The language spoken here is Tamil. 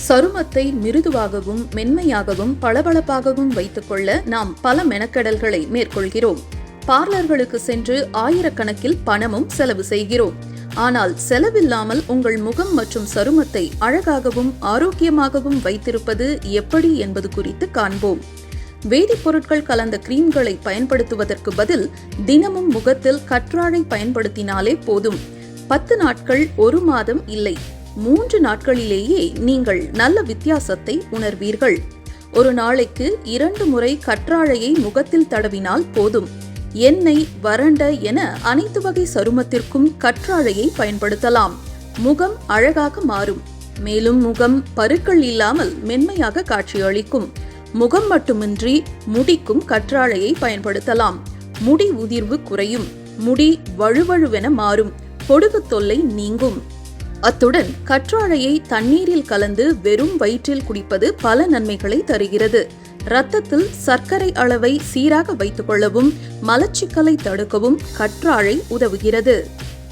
சருமத்தை மிருதுவாகவும் மென்மையாகவும் பளபளப்பாகவும் வைத்துக்கொள்ள நாம் பல மெனக்கெடல்களை மேற்கொள்கிறோம். பார்லர்களுக்கு சென்று ஆயிரக்கணக்கில் பணமும் செலவு செய்கிறோம். ஆனால் செலவில்லாமல் உங்கள் முகம் மற்றும் சருமத்தை அழகாகவும் ஆரோக்கியமாகவும் வைத்திருப்பது எப்படி என்பது குறித்து காண்போம். வேதிப்பொருட்கள் கலந்த கிரீம்களை பயன்படுத்துவதற்கு பதில் தினமும் முகத்தில் கற்றாழை பயன்படுத்தினாலே போதும். 10 நாட்கள், 1 மாதம் இல்லை, 3 நாட்களிலேயே நீங்கள் நல்ல வித்தியாசத்தை உணர்வீர்கள். ஒரு நாளைக்கு 2 முறை கற்றாழையை முகத்தில் தடவினால் போதும். எண்ணெய், வறண்ட என அனைத்து வகை சருமத்திற்கும் கற்றாழையை பயன்படுத்தலாம். முகம் அழகாக மாறும். மேலும் முகம் பருக்கள் இல்லாமல் மென்மையாக காட்சியளிக்கும். முகம் மட்டுமின்றி முடிக்கும் கற்றாழையை பயன்படுத்தலாம். முடி உதிர்வு குறையும். முடி வழுவழுவென மாறும். பொடுகு தொல்லை நீங்கும். அத்துடன் கற்றாழையை தண்ணீரில் கலந்து வெறும் வயிற்றில் குடிப்பது பல நன்மைகளை தருகிறது. இரத்தத்தில் சர்க்கரை அளவை சீராக வைத்துக் கொள்ளவும் மலச்சிக்கலை தடுக்கவும் கற்றாழை உதவுகிறது.